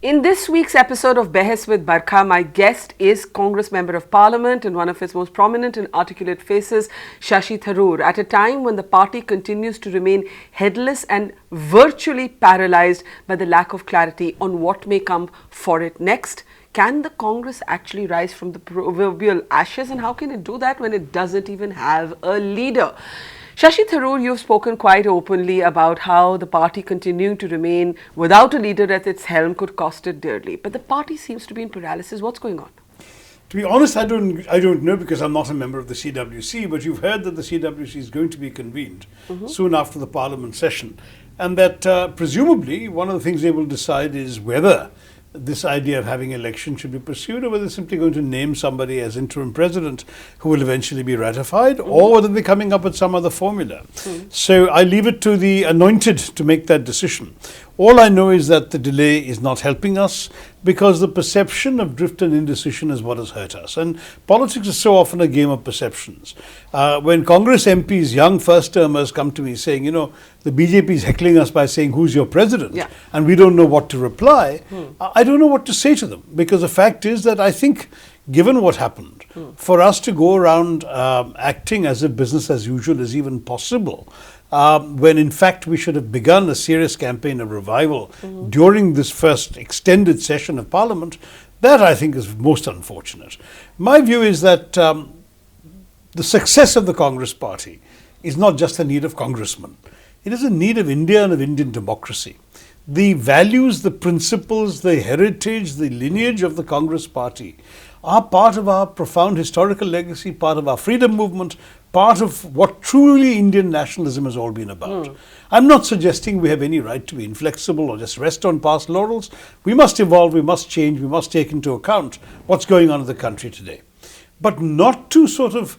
In this week's episode of Behas with Barkha, my guest is Congress Member of Parliament and one of its most prominent and articulate faces, Shashi Tharoor, at a time when the party continues to remain headless and virtually paralyzed by the lack of clarity on what may come for it next. Can the Congress actually rise from the proverbial ashes, and how can it do that when it doesn't even have a leader? Shashi Tharoor, you've spoken quite openly about how the party continuing to remain without a leader at its helm could cost it dearly. But the party seems to be in paralysis. What's going on? To be honest, I don't know because I'm not a member of the CWC, but you've heard that the CWC is going to be convened soon after the Parliament session, and that presumably one of the things they will decide is whether this idea of having election should be pursued, or whether they're simply going to name somebody as interim president who will eventually be ratified, or whether they're coming up with some other formula. So I leave it to the anointed to make that decision. All I know is that the delay is not helping us because the perception of drift and indecision is what has hurt us. And politics is so often a game of perceptions. When Congress MPs, young first-termers, come to me saying, you know, the BJP is heckling us by saying, who's your president? Yeah. And we don't know what to reply. I don't know what to say to them, because the fact is that I think, given what happened, for us to go around acting as if business as usual is even possible, when in fact we should have begun a serious campaign of revival during this first extended session of Parliament, that I think is most unfortunate. My view is that the success of the Congress party is not just a need of congressmen. It is a need of India and of Indian democracy. The values, the principles, the heritage, the lineage of the Congress party are part of our profound historical legacy, part of our freedom movement, part of what truly Indian nationalism has all been about. I'm not suggesting we have any right to be inflexible or just rest on past laurels. We must evolve, we must change, we must take into account what's going on in the country today. But not to sort of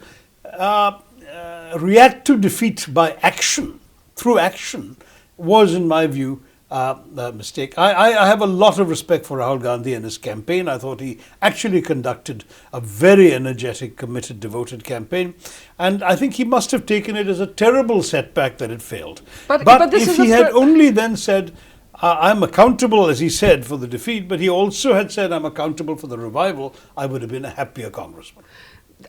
react to defeat by action, through action, was, in my view, a mistake. I have a lot of respect for Rahul Gandhi and his campaign. I thought he actually conducted a very energetic, committed, devoted campaign. And I think he must have taken it as a terrible setback that it failed. But if he had only then said, I'm accountable, as he said, for the defeat, but he also had said, I'm accountable for the revival, I would have been a happier congressman.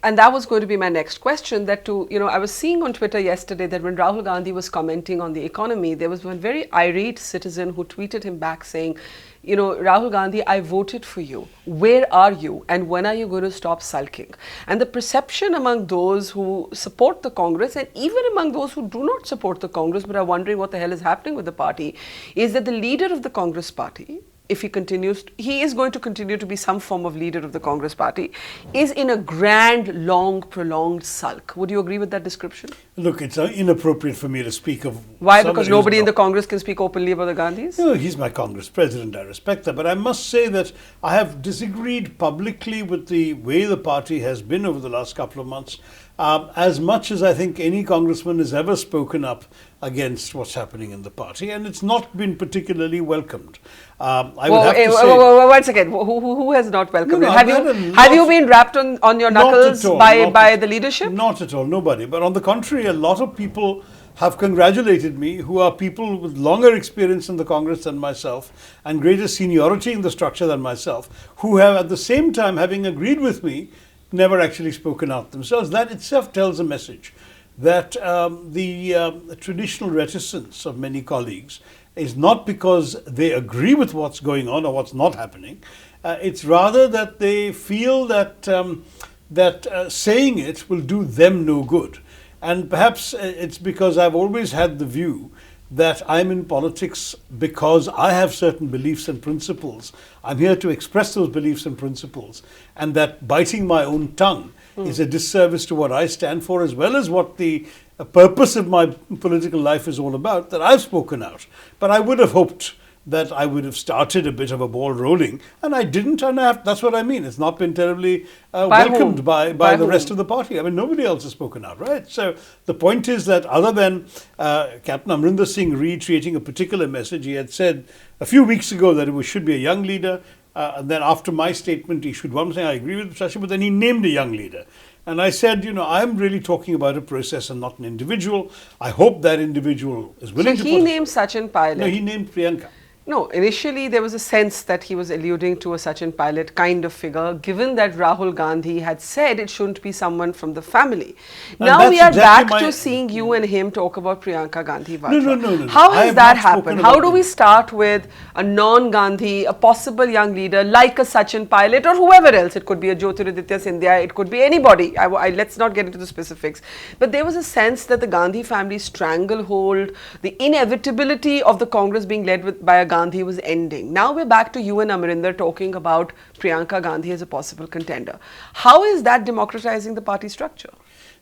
And that was going to be my next question, that I was seeing on Twitter yesterday that when Rahul Gandhi was commenting on the economy, there was one very irate citizen who tweeted him back saying, Rahul Gandhi, I voted for you. Where are you? And when are you going to stop sulking? And the perception among those who support the Congress, and even among those who do not support the Congress but are wondering what the hell is happening with the party, is that the leader of the Congress party, if he continues, he is going to continue to be some form of leader of the Congress party, is in a grand, long, prolonged sulk. Would you agree with that description? Look, it's inappropriate for me to speak of... Why? Because nobody in the Congress can speak openly about the Gandhis? No, he's my Congress president, I respect that. But I must say that I have disagreed publicly with the way the party has been over the last couple of months, as much as I think any congressman has ever spoken up against what's happening in the party, and it's not been particularly welcomed. I would have to say... One second. Who has not welcomed it? Have you been rapped on your knuckles by the leadership? Not at all, nobody. But on the contrary, a lot of people have congratulated me, who are people with longer experience in the Congress than myself and greater seniority in the structure than myself, who have at the same time, having agreed with me, never actually spoken out themselves. That itself tells a message that the traditional reticence of many colleagues is not because they agree with what's going on or what's not happening. It's rather that they feel that saying it will do them no good. And perhaps it's because I've always had the view that I'm in politics because I have certain beliefs and principles. I'm here to express those beliefs and principles, and that biting my own tongue is a disservice to what I stand for, as well as what the purpose of my political life is all about, that I've spoken out. But I would have hoped that I would have started a bit of a ball rolling, and I didn't, and that's what I mean. It's not been terribly welcomed by the rest of the party. I mean, nobody else has spoken out, right? So the point is that other than Captain Amrinder Singh reiterating a particular message, he had said a few weeks ago that it should be a young leader, and then after my statement, he should one thing, I agree with Shashi, but then he named a young leader. And I said, I'm really talking about a process and not an individual. I hope that individual is willing to... So he named Sachin Pilot. No, he named Priyanka. No, initially there was a sense that he was alluding to a Sachin Pilot kind of figure, given that Rahul Gandhi had said it shouldn't be someone from the family. And Now that's we are exactly back to seeing you and him talk about Priyanka Gandhi Vadra. No. How I has have that not spoken happened? about How do we him. start with a non-Gandhi, a possible young leader like a Sachin Pilot or whoever else? It could be a Jyotiraditya Scindia, it could be anybody. Let's not get into the specifics. But there was a sense that the Gandhi family stranglehold, the inevitability of the Congress being led by a Gandhi was ending. Now we're back to you and Amarinder talking about Priyanka Gandhi as a possible contender. How is that democratizing the party structure?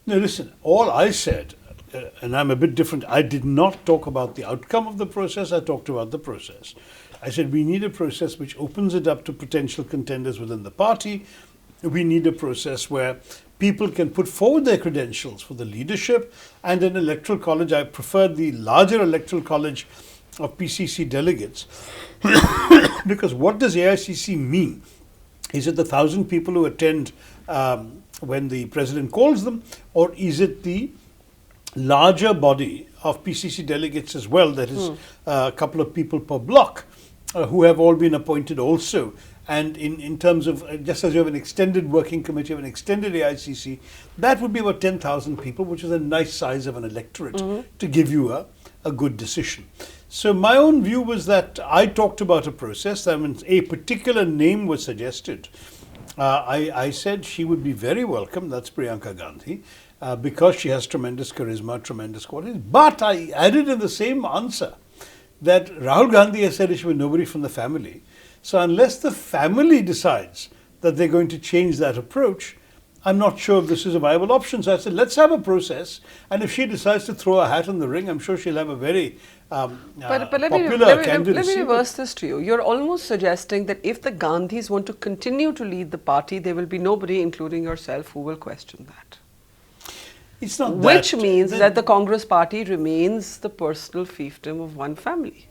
No, listen, all I said, and I'm a bit different, I did not talk about the outcome of the process, I talked about the process. I said we need a process which opens it up to potential contenders within the party. We need a process where people can put forward their credentials for the leadership and an electoral college. I prefer the larger electoral college of PCC delegates because what does AICC mean? Is it the 1,000 people who attend when the president calls them, or is it the larger body of PCC delegates as well, that is a couple of people per block who have all been appointed also? And in terms of, just as you have an extended working committee, you have an extended AICC, that would be about 10,000 people, which is a nice size of an electorate to give you a good decision. So my own view was that I talked about a process. I mean, a particular name was suggested. I said she would be very welcome, that's Priyanka Gandhi, because she has tremendous charisma, tremendous qualities. But I added in the same answer that Rahul Gandhi has said it should be nobody from the family. So unless the family decides that they're going to change that approach, I'm not sure if this is a viable option. So I said, let's have a process. And if she decides to throw a hat in the ring, I'm sure she'll have a very popular candidacy. Let me reverse this to you. You're almost suggesting that if the Gandhis want to continue to lead the party, there will be nobody, including yourself, who will question that. It's not that. Which means that the Congress party remains the personal fiefdom of one family.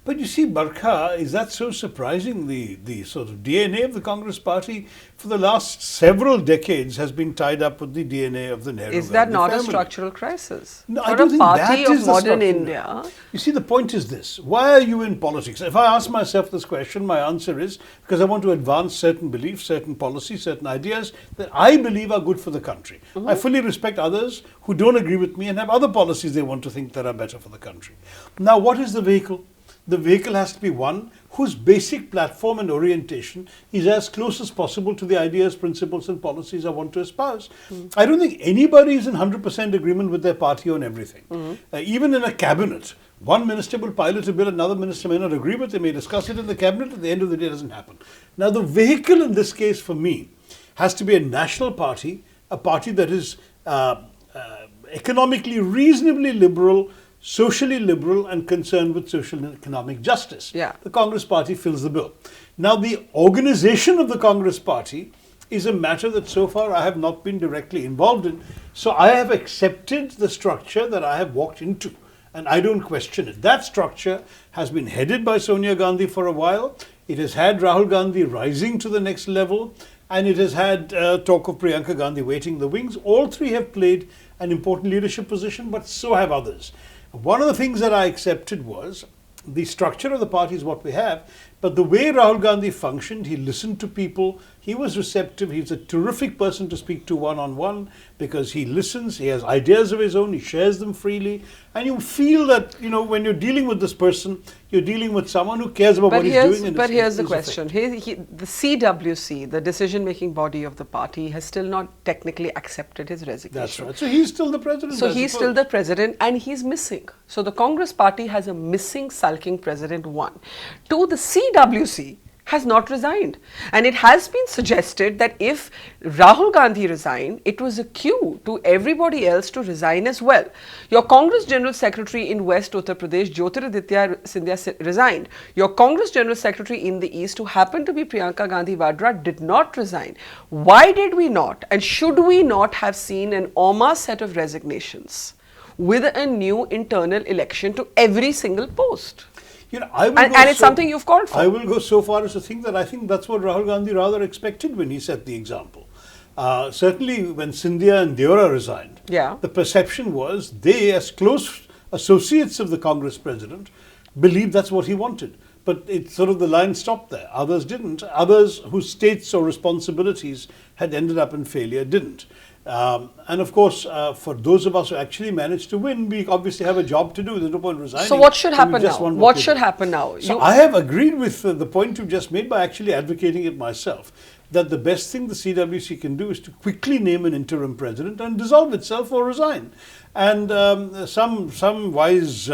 But you see, Barkha, is that so surprising? The sort of DNA of the Congress party for the last several decades has been tied up with the DNA of the Nehru family. Is that not a structural crisis? No, for I don't a think party that of is the modern structural. India. You see, the point is this. Why are you in politics? If I ask myself this question, my answer is because I want to advance certain beliefs, certain policies, certain ideas that I believe are good for the country. I fully respect others who don't agree with me and have other policies they want to think that are better for the country. Now, what is the vehicle? The vehicle has to be one whose basic platform and orientation is as close as possible to the ideas, principles and policies I want to espouse. I don't think anybody is in 100% agreement with their party on everything. Even in a cabinet, one minister will pilot a bill, another minister may not agree with it, they may discuss it in the cabinet, at the end of the day it doesn't happen. Now the vehicle in this case for me has to be a national party, a party that is economically reasonably liberal, socially liberal and concerned with social and economic justice. Yeah. The Congress party fills the bill. Now the organization of the Congress party is a matter that so far I have not been directly involved in. So I have accepted the structure that I have walked into and I don't question it. That structure has been headed by Sonia Gandhi for a while. It has had Rahul Gandhi rising to the next level and it has had talk of Priyanka Gandhi waiting in the wings. All three have played an important leadership position, but so have others. One of the things that I accepted was the structure of the party is what we have, but the way Rahul Gandhi functioned, he listened to people, he was receptive, he's a terrific person to speak to one-on-one because he listens, he has ideas of his own, he shares them freely, and you feel that, you know, when you're dealing with this person, you're dealing with someone who cares about what he's doing. But here's the question. The CWC, the decision-making body of the party, has still not technically accepted his resignation. That's right. So he's still the president. So he's still the president and he's missing. So the Congress party has a missing, sulking president, one. Two, the CWC has not resigned. And it has been suggested that if Rahul Gandhi resigned, it was a cue to everybody else to resign as well. Your Congress General Secretary in West Uttar Pradesh, Jyotiraditya Scindia, resigned. Your Congress General Secretary in the East, who happened to be Priyanka Gandhi Vadra, did not resign. Why did we not, and should we not have seen an en masse set of resignations with a new internal election to every single post? You know, and it's something you've called for. I will go so far as to think that I think that's what Rahul Gandhi rather expected when he set the example. Certainly when Scindia and Deora resigned, the perception was they, as close associates of the Congress president, believed that's what he wanted. but it's sort of the line stopped there. Others didn't. Others whose states or responsibilities had ended up in failure didn't. And of course, for those of us who actually managed to win, we obviously have a job to do. There's no point resigning. So what should happen now? What should happen now? So I have agreed with the point you just made by actually advocating it myself, that the best thing the CWC can do is to quickly name an interim president and dissolve itself or resign. And some wise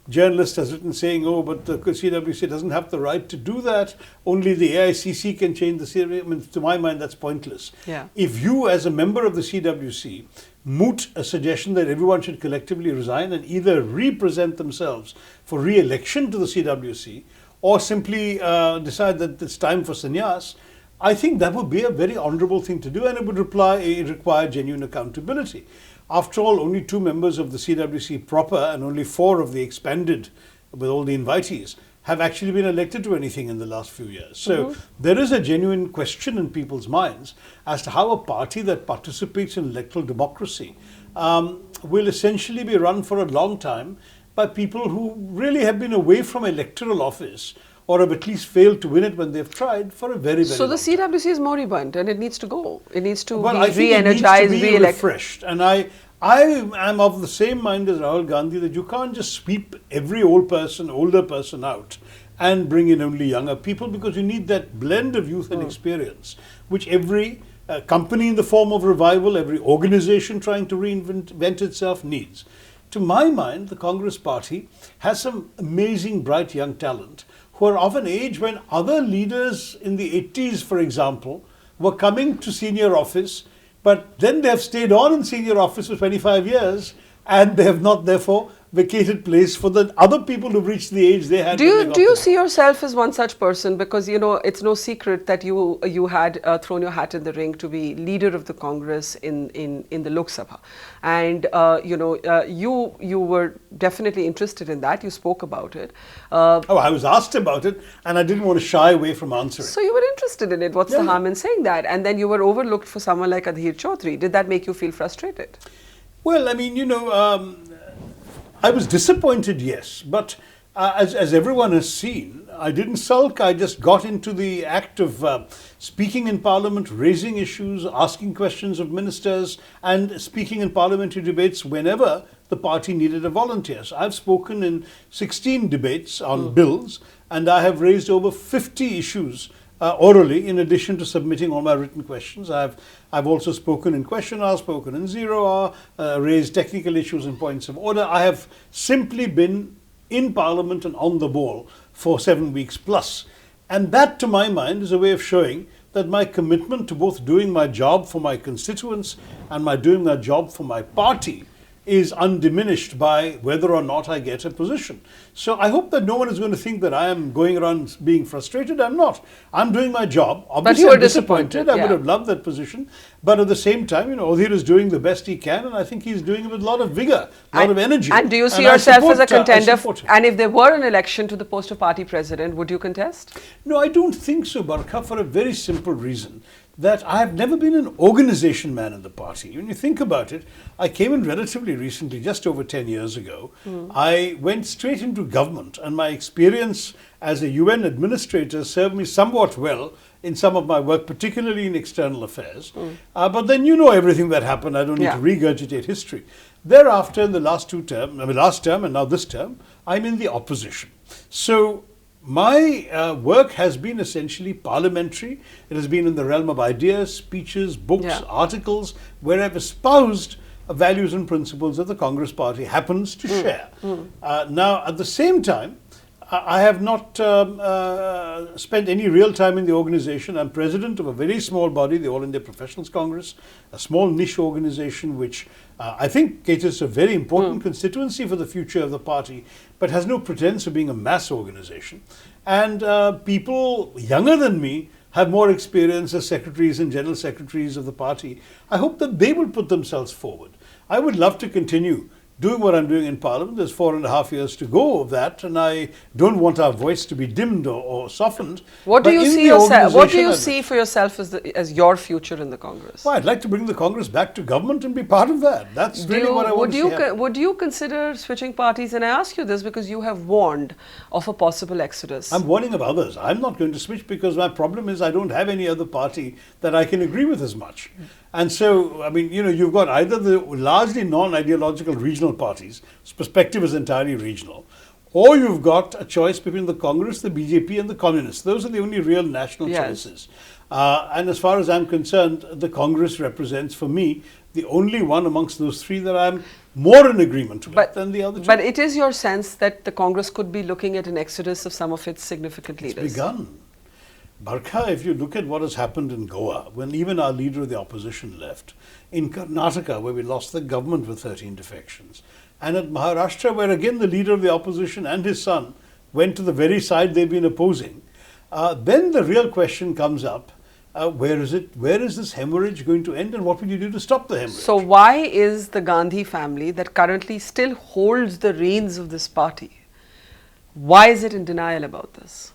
journalist has written saying, oh, but the CWC doesn't have the right to do that. Only the AICC can change the CWC. I mean, to my mind, that's pointless. Yeah. If you, as a member of the CWC, moot a suggestion that everyone should collectively resign and either re-present themselves for re-election to the CWC or simply decide that it's time for sannyas, I think that would be a very honourable thing to do, and it would require genuine accountability. After all, only 2 members of the CWC proper and only 4 of the expanded, with all the invitees, have actually been elected to anything in the last few years. So there is a genuine question in people's minds as to how a party that participates in electoral democracy will essentially be run for a long time by people who really have been away from electoral office, or have at least failed to win it when they've tried, for a very, very So the long time. CWC is moribund and it needs to go. It needs to Well, be I think re-energized, it needs to be refreshed. And I am of the same mind as Rahul Gandhi that you can't just sweep every older person out and bring in only younger people, because you need that blend of youth and experience, which every company in the form of revival, every organization trying to reinvent itself needs. To my mind, the Congress Party has some amazing, bright young talent who are of an age when other leaders in the 80s, for example, were coming to senior office, but then they have stayed on in senior office for 25 years, and they have not, therefore, vacated place for the other people who've reached the age they had. Do you see yourself as one such person? Because, you know, it's no secret that you had thrown your hat in the ring to be leader of the Congress in the Lok Sabha. And, you were definitely interested in that. You spoke about it. I was asked about it, and I didn't want to shy away from answering. So you were interested in it. What's the harm in saying that? And then you were overlooked for someone like Adhir Chaudhary. Did that make you feel frustrated? Well, I mean, I was disappointed, yes, but as everyone has seen, I didn't sulk. I just got into the act of speaking in Parliament, raising issues, asking questions of ministers, and speaking in parliamentary debates whenever the party needed a volunteer. So I've spoken in 16 debates on bills, and I have raised over 50 issues orally, in addition to submitting all my written questions. I've also spoken in question hour, spoken in 0 hour, raised technical issues and points of order. I have simply been in Parliament and on the ball for 7 weeks plus. And that, to my mind, is a way of showing that my commitment to both doing my job for my constituents and doing my job for my party is undiminished by whether or not I get a position. So I hope that no one is going to think that I am going around being frustrated. I'm not. I'm doing my job. Obviously, but you were I'm disappointed. I would have loved that position. But at the same time, Adhir is doing the best he can, and I think he's doing it with a lot of vigor, a lot of energy. And do you see yourself as a contender? And if there were an election to the post of party president, would you contest? No, I don't think so, Barkha, for a very simple reason. That I have never been an organization man in the party. When you think about it, I came in relatively recently, just over 10 years ago. I went straight into government, and my experience as a UN administrator served me somewhat well in some of my work, particularly in external affairs. But then everything that happened. I don't need to regurgitate history. Thereafter, in the last term and now this term, I'm in the opposition. So my work has been essentially parliamentary. It has been in the realm of ideas, speeches, books, articles, where I've espoused values and principles that the Congress Party happens to share. Now, at the same time, I have not spent any real time in the organization. I'm president of a very small body, the All India Professionals Congress, a small niche organization which I think caters to a very important constituency for the future of the party, but has no pretense of being a mass organization. And people younger than me have more experience as secretaries and general secretaries of the party. I hope that they will put themselves forward. I would love to continue doing what I'm doing in Parliament. There's 4.5 years to go of that, and I don't want our voice to be dimmed or softened. What do But you in see the yourself? What do organisation, you see for yourself as your future in the Congress? Well, I'd like to bring the Congress back to government and be part of that. That's really what I want to see happen. Would you consider switching parties? And I ask you this because you have warned of a possible exodus. I'm warning of others. I'm not going to switch because my problem is I don't have any other party that I can agree with as much. And so, I mean, you've got either the largely non-ideological regional parties, whose perspective is entirely regional, or you've got a choice between the Congress, the BJP and the Communists. Those are the only real national choices. And as far as I'm concerned, the Congress represents, for me, the only one amongst those three that I'm more in agreement with than the other two. But it is your sense that the Congress could be looking at an exodus of some of its significant leaders? It's begun. Barkha, if you look at what has happened in Goa, when even our leader of the opposition left, in Karnataka, where we lost the government with 13 defections, and at Maharashtra, where again the leader of the opposition and his son went to the very side they've been opposing, then the real question comes up, where is it? Where is this hemorrhage going to end, and what will you do to stop the hemorrhage? So why is the Gandhi family that currently still holds the reins of this party, why is it in denial about this?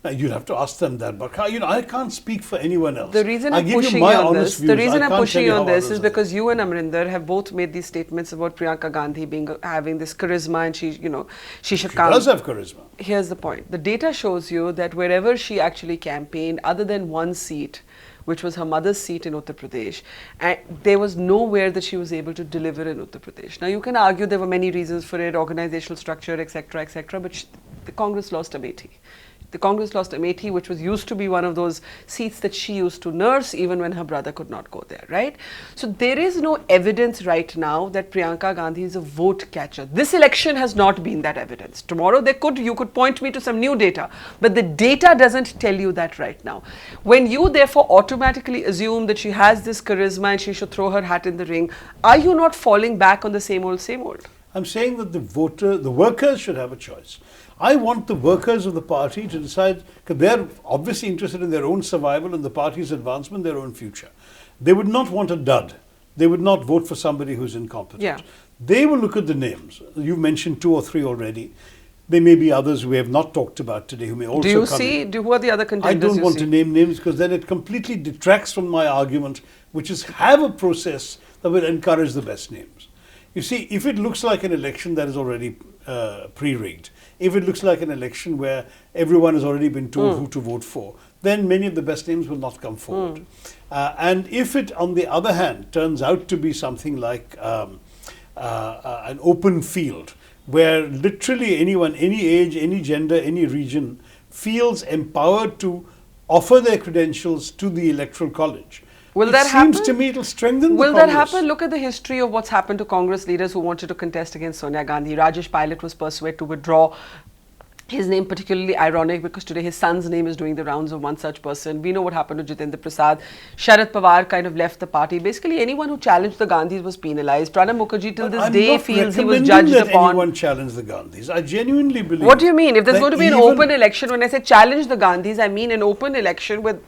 Now, you'd have to ask them that, but I can't speak for anyone else. The reason I'm pushing you on this, is because you and Amrinder have both made these statements about Priyanka Gandhi having this charisma, and she should come. She does have charisma. Here's the point: the data shows you that wherever she actually campaigned, other than one seat, which was her mother's seat in Uttar Pradesh, and there was nowhere that she was able to deliver in Uttar Pradesh. Now, you can argue there were many reasons for it, organizational structure, etc., etc., but the Congress lost Amethi. The Congress lost Amethi, which was used to be one of those seats that she used to nurse even when her brother could not go there, right? So there is no evidence right now that Priyanka Gandhi is a vote catcher. This election has not been that evidence. Tomorrow you could point me to some new data, but the data doesn't tell you that right now. When you therefore automatically assume that she has this charisma and she should throw her hat in the ring, are you not falling back on the same old, same old? I'm saying that the workers should have a choice. I want the workers of the party to decide, because they're obviously interested in their own survival and the party's advancement, their own future. They would not want a dud. They would not vote for somebody who's incompetent. Yeah. They will look at the names. You've mentioned 2 or 3 already. There may be others we have not talked about today who may also come in. Who are the other contenders? I don't want to name names because then it completely detracts from my argument, which is have a process that will encourage the best names. You see, if it looks like an election that is already pre-rigged, if it looks like an election where everyone has already been told who to vote for, then many of the best names will not come forward. And if it, on the other hand, turns out to be something like an open field, where literally anyone, any age, any gender, any region, feels empowered to offer their credentials to the Electoral College, will that happen? It seems to me it will strengthen the Congress. Will that happen? Look at the history of what's happened to Congress leaders who wanted to contest against Sonia Gandhi. Rajesh Pilot was persuaded to withdraw. His name particularly ironic because today his son's name is doing the rounds of one such person. We know what happened to Jitendra Prasad. Sharad Pawar kind of left the party. Basically, anyone who challenged the Gandhis was penalized. Pranab Mukherjee till this day feels he was judged upon. Anyone challenged the Gandhis. I genuinely believe. What do you mean? If there's going to be an open election, when I say challenge the Gandhis, I mean an open election with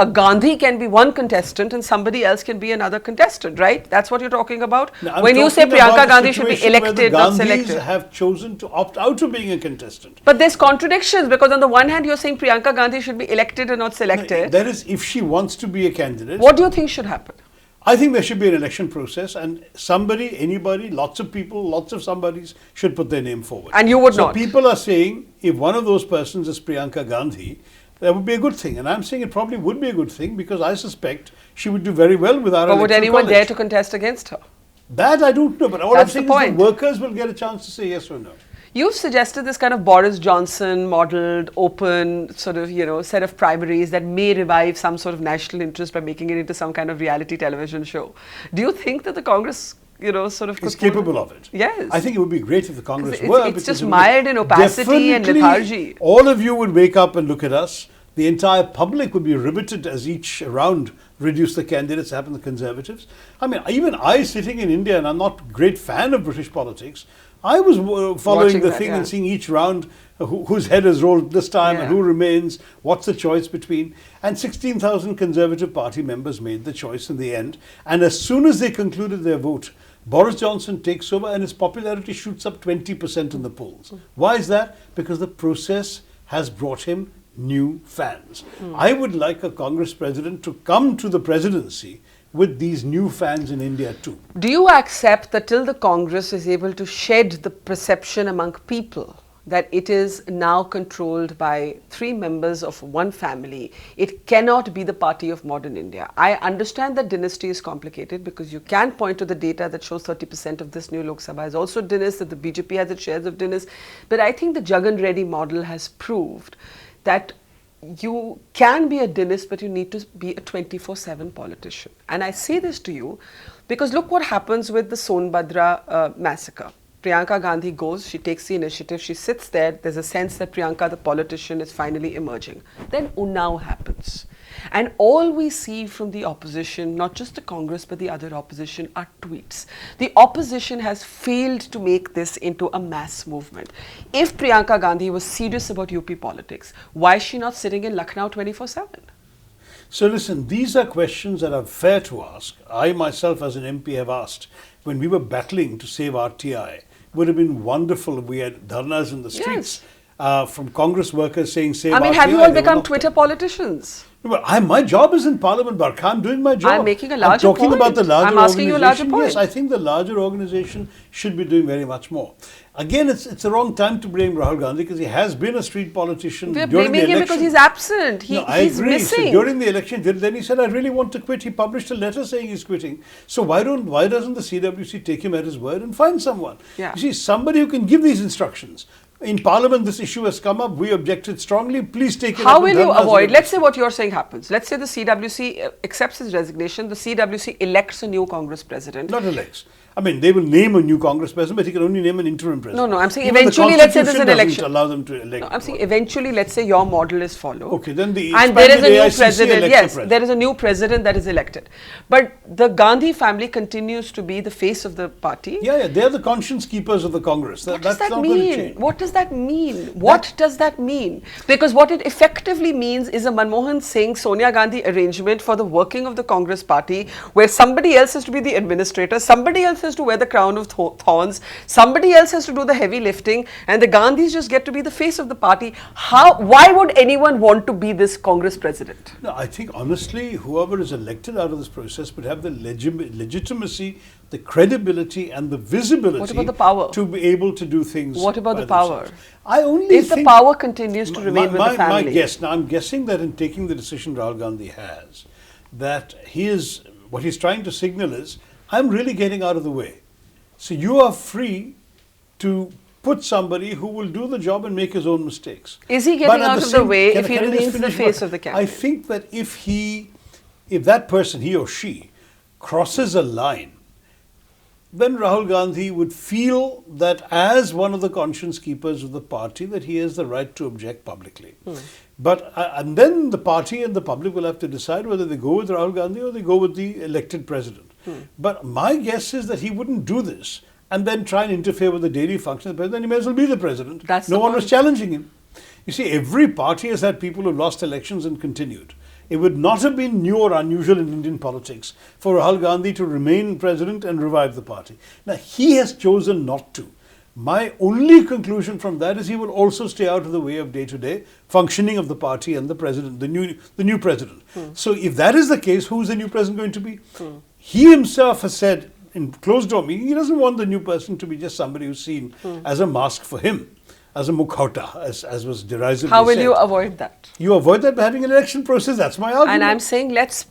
a Gandhi can be one contestant and somebody else can be another contestant, right? That's what you're talking about? Now, when you say Priyanka Gandhi should be elected, not selected. The Gandhis have chosen to opt out of being a contestant. But there's contradictions because on the one hand you're saying Priyanka Gandhi should be elected and not selected. No, that is if she wants to be a candidate. What do you think should happen? I think there should be an election process and somebody, anybody, lots of people, lots of somebodies should put their name forward. And you would not? So people are saying if one of those persons is Priyanka Gandhi, that would be a good thing. And I'm saying it probably would be a good thing because I suspect she would do very well with our electoral college. But would anyone dare to contest against her? That I don't know. But all I'm saying is the workers will get a chance to say yes or no. You've suggested this kind of Boris Johnson modeled, open sort of, set of primaries that may revive some sort of national interest by making it into some kind of reality television show. Do you think that the Congress, sort of is capable of it? Yes. I think it would be great if the Congress were. It's just mired in opacity and lethargy. All of you would wake up and look at us. The entire public would be riveted as each round reduced the candidates, happened the Conservatives. I mean, even I sitting in India, and I'm not a great fan of British politics, I was following the thing and seeing each round whose head has rolled this time and who remains, what's the choice between. And 16,000 Conservative Party members made the choice in the end. And as soon as they concluded their vote, Boris Johnson takes over and his popularity shoots up 20% in the polls. Why is that? Because the process has brought him new fans. I would like a Congress president to come to the presidency with these new fans in India too. Do you accept that till the Congress is able to shed the perception among people that it is now controlled by 3 members of one family, it cannot be the party of modern India? I understand that dynasty is complicated because you can point to the data that shows 30% of this new Lok Sabha is also dynasty, that the BJP has its shares of dynasty. But I think the Jagan Reddy model has proved that you can be a dynast, but you need to be a 24/7 politician. And I say this to you because look what happens with the Sonbhadra massacre. Priyanka Gandhi goes, she takes the initiative, she sits there, there's a sense that Priyanka, the politician, is finally emerging. Then Unnao happens. And all we see from the opposition, not just the Congress, but the other opposition, are tweets. The opposition has failed to make this into a mass movement. If Priyanka Gandhi was serious about UP politics, why is she not sitting in Lucknow 24/7? So listen, these are questions that are fair to ask. I myself as an MP have asked when we were battling to save RTI. It would have been wonderful if we had dharnas in the streets from Congress workers saying save RTI. I mean, have you all become Twitter politicians? Well, my job is in Parliament, Barkha. I'm doing my job. I'm making a larger point. I'm talking about the larger I'm asking you a larger point. Yes, I think the larger organization should be doing very much more. Again, it's the wrong time to blame Rahul Gandhi because he has been a street politician We're during the election. blaming him because he's absent. He's agree. missing. So during the election, then he said, I really want to quit. He published a letter saying he's quitting. So why doesn't the CWC take him at his word and find someone? Yeah. You see, somebody who can give these instructions. In Parliament, this issue has come up. We objected strongly. Please take it up. How will you avoid? Let's say what you're saying happens. Let's say the CWC accepts his resignation. The CWC elects a new Congress president. Not elects. I mean, they will name a new Congress president, but he can only name an interim president. No, I'm saying Even eventually, let's say there's an election. Allow them to elect. No, I'm saying eventually, let's say your model is followed. Okay, then and there is a new president. Yes, there is a new president that is elected. But the Gandhi family continues to be the face of the party. Yeah, they're the conscience keepers of the Congress. What does that mean? What does that mean? What does that mean? Because what it effectively means is a Manmohan Singh, Sonia Gandhi arrangement for the working of the Congress party, where somebody else has to be the administrator, somebody else has to wear the crown of thorns, somebody else has to do the heavy lifting, and the Gandhis just get to be the face of the party. Why would anyone want to be this Congress president? No, I think honestly, whoever is elected out of this process would have the legitimacy, the credibility, and the visibility. What about the power? To be able to do things. What about the power? I only if the power continues to remain with the family. My guess, now I'm guessing that in taking the decision Rahul Gandhi has, that what he's trying to signal is, I'm really getting out of the way. So you are free to put somebody who will do the job and make his own mistakes. Is he getting out of the way if he remains the face of the campaign? I think that if that person, he or she, crosses a line, then Rahul Gandhi would feel that as one of the conscience keepers of the party, that he has the right to object publicly. But and then the party and the public will have to decide whether they go with Rahul Gandhi or they go with the elected president. But my guess is that he wouldn't do this and then try and interfere with the daily function of the president. He may as well be the president. No one was challenging him. You see, every party has had people who lost elections and continued. It would not have been new or unusual in Indian politics for Rahul Gandhi to remain president and revive the party. Now, he has chosen not to. My only conclusion from that is he will also stay out of the way of day-to-day functioning of the party and the president, the new president. So if that is the case, who is the new president going to be? He himself has said in closed-door meeting, he doesn't want the new person to be just somebody who's seen as a mask for him, as a mukhauta, as was derisively said. How will you avoid that? You avoid that by having an election process. That's my argument. And I'm saying let's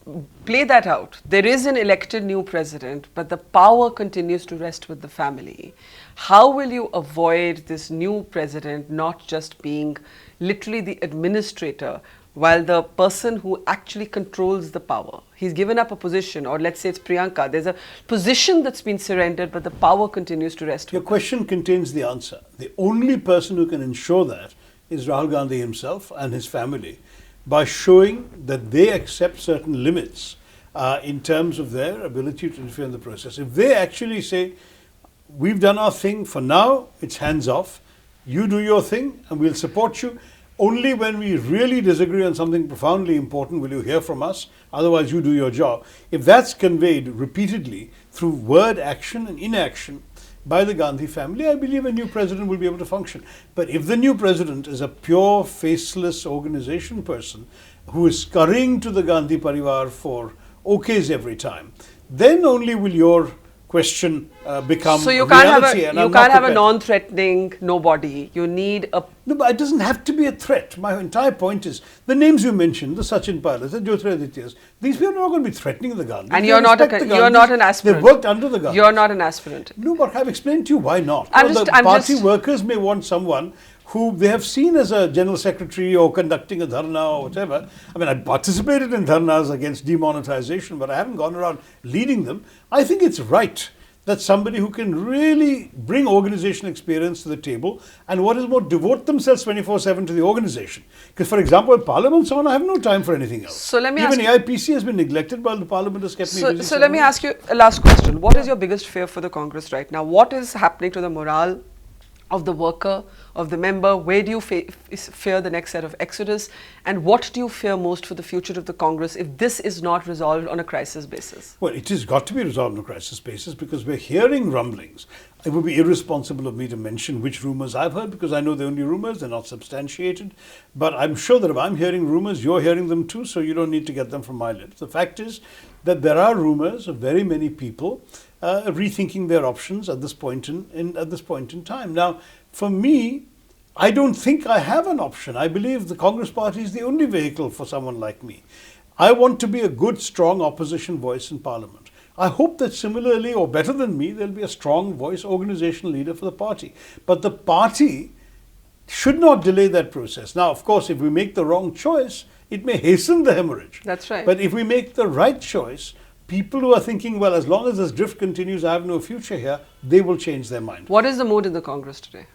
play that out. There is an elected new president, but the power continues to rest with the family. How will you avoid this new president not just being literally the administrator, while the person who actually controls the power, he's given up a position, or let's say it's Priyanka, there's a position that's been surrendered, but the power continues to rest. Your question contains the answer. The only person who can ensure that is Rahul Gandhi himself and his family, by showing that they accept certain limits in terms of their ability to interfere in the process. If they actually say, we've done our thing, for now it's hands off, you do your thing and we'll support you, Only when we really disagree on something profoundly important will you hear from us. Otherwise, you do your job. If that's conveyed repeatedly through word, action, and inaction by the Gandhi family, I believe a new president will be able to function. But if the new president is a pure, faceless organization person who is scurrying to the Gandhi Parivar for okays every time, then only will your question become so you reality. can't have a non-threatening nobody. You need a... No, but it doesn't have to be a threat. My entire point is, the names you mentioned, the Sachin Pilots, the Jyotiradityas, these people are not going to be threatening the Gandhis. And you're not an aspirant. They've worked under the Gandhis. You're not an aspirant. No, but I've explained to you why not. Party workers may want someone who they have seen as a general secretary or conducting a dharna or whatever. I mean, I participated in dharnas against demonetization, but I haven't gone around leading them. I think it's right that somebody who can really bring organizational experience to the table and what is more, devote themselves 24/7 to the organization. Because, for example, in Parliament, so on, I have no time for anything else. So let me Even AIPC has been neglected while the Parliament has kept me busy. So let me ask you a last question. What is your biggest fear for the Congress right now? What is happening to the morale of the worker, of the member? Where do you fear the next set of exodus? And what do you fear most for the future of the Congress if this is not resolved on a crisis basis? Well, it has got to be resolved on a crisis basis because we're hearing rumblings. It would be irresponsible of me to mention which rumors I've heard because I know they're only rumors, they're not substantiated. But I'm sure that if I'm hearing rumors, you're hearing them too, so you don't need to get them from my lips. The fact is that there are rumors of very many people rethinking their options at this point in time. Now, for me, I don't think I have an option. I believe the Congress Party is the only vehicle for someone like me. I want to be a good, strong opposition voice in Parliament. I hope that similarly, or better than me, there'll be a strong voice organizational leader for the party. But the party should not delay that process. Now, of course, if we make the wrong choice, it may hasten the hemorrhage. That's right. But if we make the right choice, people who are thinking, well, as long as this drift continues, I have no future here, they will change their mind. What is the mood in the Congress today?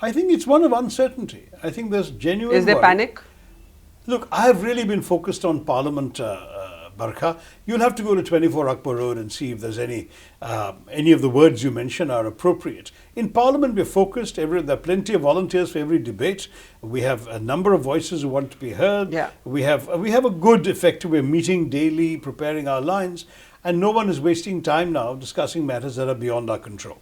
I think it's one of uncertainty. I think there's genuine Is there worry. panic? Look, I have really been focused on Parliament, Barkha. You'll have to go to 24 Akbar Road and see if there's any of the words you mention are appropriate. In Parliament, we're focused. There are plenty of volunteers for every debate. We have a number of voices who want to be heard. Yeah. We have a good effective. We're meeting daily, preparing our lines, and no one is wasting time now discussing matters that are beyond our control.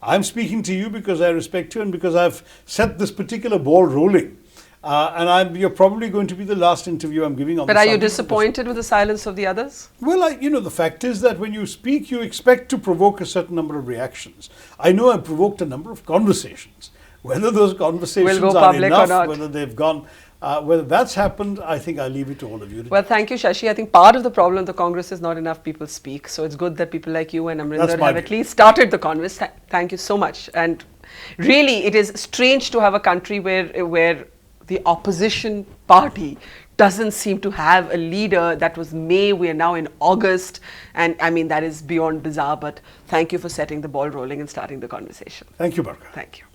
I'm speaking to you because I respect you and because I've set this particular ball rolling. You're probably going to be the last interview I'm giving on But the are you subject disappointed with the silence of the others? Well, the fact is that when you speak, you expect to provoke a certain number of reactions. I know I've provoked a number of conversations. Whether those conversations are enough, whether they've gone... whether that's happened, I think I'll leave it to all of you. Well, thank you, Shashi. I think part of the problem of the Congress is not enough people speak. So it's good that people like you and Amrinder have at least started the Congress. Thank you so much. And really, it is strange to have a country where the opposition party doesn't seem to have a leader. That was May. We are now in August. And I mean, that is beyond bizarre. But thank you for setting the ball rolling and starting the conversation. Thank you, Barkha. Thank you.